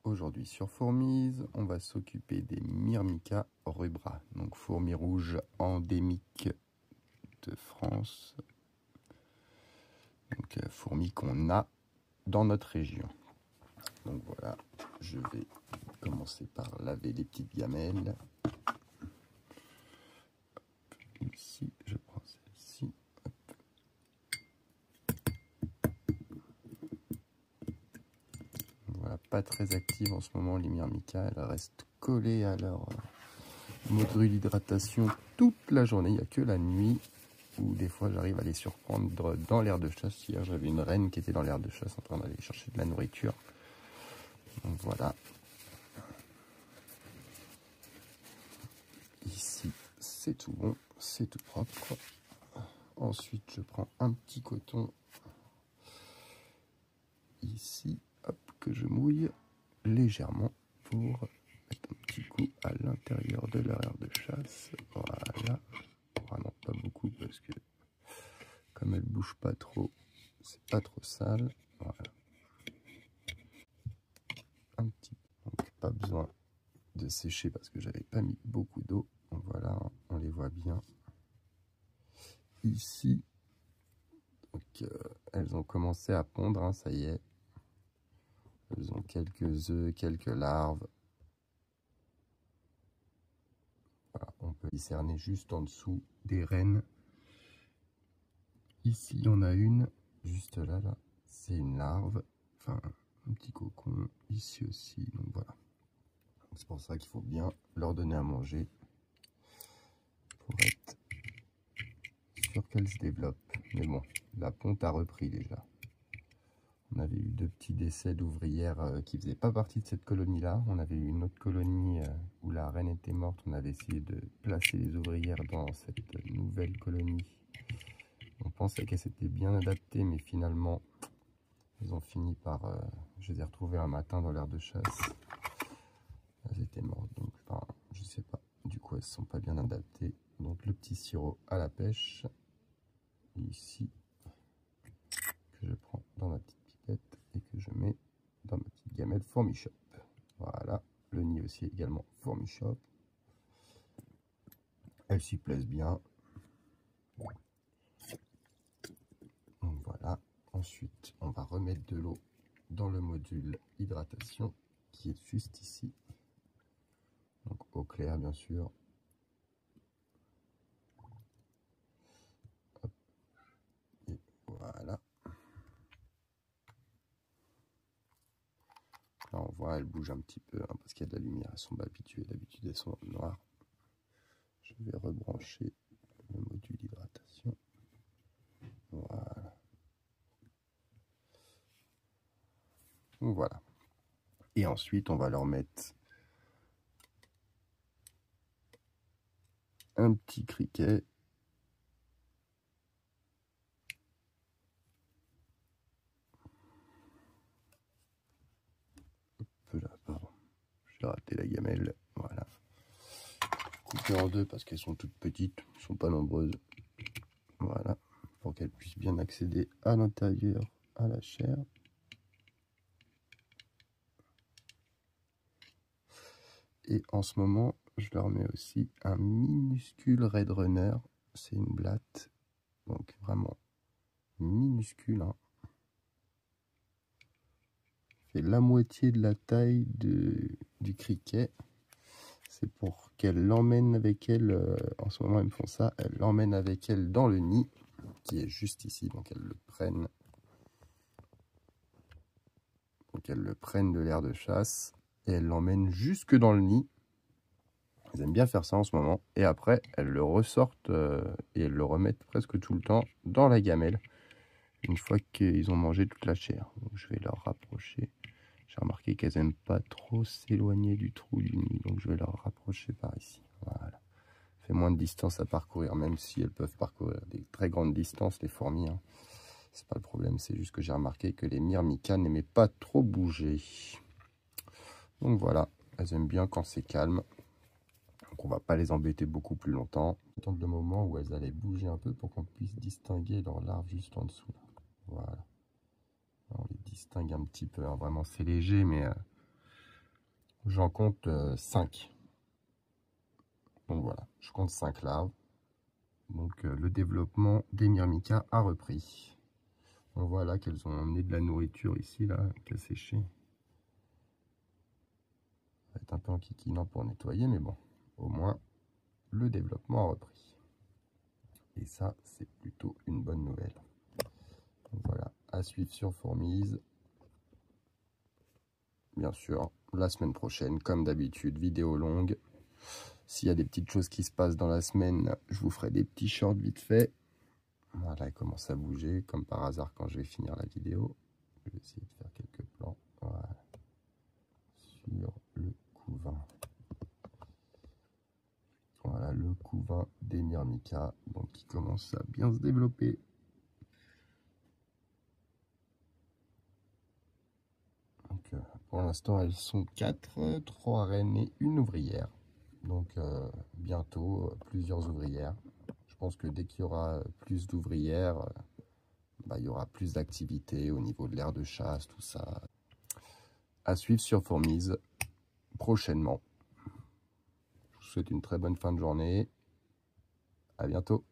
Aujourd'hui sur Fourmise, on va s'occuper des Myrmica rubra, donc fourmis rouges endémiques de France, donc fourmis qu'on a dans notre région. Donc voilà, je vais commencer par laver les petites gamelles. Ici, je prends celle-ci. Voilà, pas très active en ce moment les Myrmica, elles restent collées à leur module d'hydratation toute la journée. Il n'y a que la nuit où des fois j'arrive à les surprendre dans l'aire de chasse. Hier j'avais une reine qui était dans l'aire de chasse en train d'aller chercher de la nourriture. Donc voilà. Ici c'est tout bon, c'est tout propre. Ensuite je prends un petit coton ici, hop, que je mouille légèrement pour mettre un petit coup à l'intérieur de leur aire de chasse. Voilà. Vraiment pas beaucoup parce que comme elle bouge pas trop, c'est pas trop sale. Voilà. Un petit peu. Donc pas besoin de sécher parce que j'avais pas mis beaucoup d'eau. Donc voilà, on les voit bien. Ici, donc, elles ont commencé à pondre, hein, ça y est. Elles ont quelques œufs, quelques larves. Voilà, on peut discerner juste en dessous des reines. Ici, on a une, juste là, c'est une larve, enfin un petit cocon, ici aussi, donc voilà. C'est pour ça qu'il faut bien leur donner à manger pour être sûr qu'elles se développent. Mais bon, la ponte a repris déjà. On avait eu 2 petits décès d'ouvrières qui ne faisaient pas partie de cette colonie-là. On avait eu une autre colonie où la reine était morte. On avait essayé de placer les ouvrières dans cette nouvelle colonie. On pensait qu'elles s'étaient bien adaptées, mais finalement, elles ont fini par... je les ai retrouvées un matin dans l'aire de chasse. Elles étaient mortes, donc enfin, je sais pas. Du coup, elles ne sont pas bien adaptées. Donc le petit sirop à la pêche, ici, que je prends dans ma petite pipette et que je mets dans ma petite gamelle Fourmi-Shop. Voilà, le nid aussi également Fourmi-Shop. Elles s'y plaisent bien. Donc voilà, ensuite on va remettre de l'eau dans le module hydratation qui est juste ici. Donc eau claire bien sûr. Hop. Et voilà. Là on voit, elles bougent un petit peu hein, parce qu'il y a de la lumière, elles sont pas habituées, d'habitude elles sont noires. Je vais rebrancher le module hydratation. Voilà. Donc voilà. Et ensuite on va leur mettre un petit criquet. Là, pardon. J'ai raté la gamelle. Voilà. Coupée en deux parce qu'elles sont toutes petites, elles sont pas nombreuses. Voilà. Pour qu'elles puissent bien accéder à l'intérieur, à la chair. Et en ce moment, je leur mets aussi un minuscule Red Runner. C'est une blatte. Donc vraiment minuscule. Hein. Fait la moitié de la taille du criquet. C'est pour qu'elle l'emmène avec elle. En ce moment, elles me font ça. Elle l'emmène avec elle dans le nid, qui est juste ici. Donc elles le prennent. Donc elles le prennent de l'aire de chasse et elles l'emmènent jusque dans le nid. Elles aiment bien faire ça en ce moment. Et après, elles le ressortent et elles le remettent presque tout le temps dans la gamelle. Une fois qu'ils ont mangé toute la chair. Donc je vais leur rapprocher. J'ai remarqué qu'elles n'aiment pas trop s'éloigner du trou du nid. Donc je vais leur rapprocher par ici. Voilà. Ça fait moins de distance à parcourir, même si elles peuvent parcourir des très grandes distances, les fourmis. Hein. C'est pas le problème, c'est juste que j'ai remarqué que les Myrmica n'aimaient pas trop bouger. Donc voilà, elles aiment bien quand c'est calme. Donc on va pas les embêter beaucoup plus longtemps. Attendre le moment où elles allaient bouger un peu pour qu'on puisse distinguer leurs larves juste en dessous. Voilà. On les distingue un petit peu, hein. Vraiment c'est léger, mais J'en compte 5. Donc voilà, je compte 5 larves. Donc le développement des myrmicas a repris. On voit là qu'elles ont emmené de la nourriture ici, là, qui a séché. Ça va être un peu enquiquinant pour nettoyer, mais bon, au moins le développement a repris. Et ça, c'est plutôt une bonne nouvelle. Donc voilà, à suivre sur Fourmise. Bien sûr, la semaine prochaine, comme d'habitude, vidéo longue. S'il y a des petites choses qui se passent dans la semaine, je vous ferai des petits shorts vite fait. Voilà, elle commence à bouger, comme par hasard quand je vais finir la vidéo. Je vais essayer de faire quelques plans. Voilà. Sur le couvain. Voilà le couvain des myrmicas, donc qui commence à bien se développer. Donc, pour l'instant, elles sont 4, 3 reines et une ouvrière. Donc bientôt, plusieurs ouvrières. Je pense que dès qu'il y aura plus d'ouvrières, il y aura plus d'activité au niveau de l'aire de chasse, tout ça. À suivre sur Fourmise prochainement. Je vous souhaite une très bonne fin de journée. À bientôt.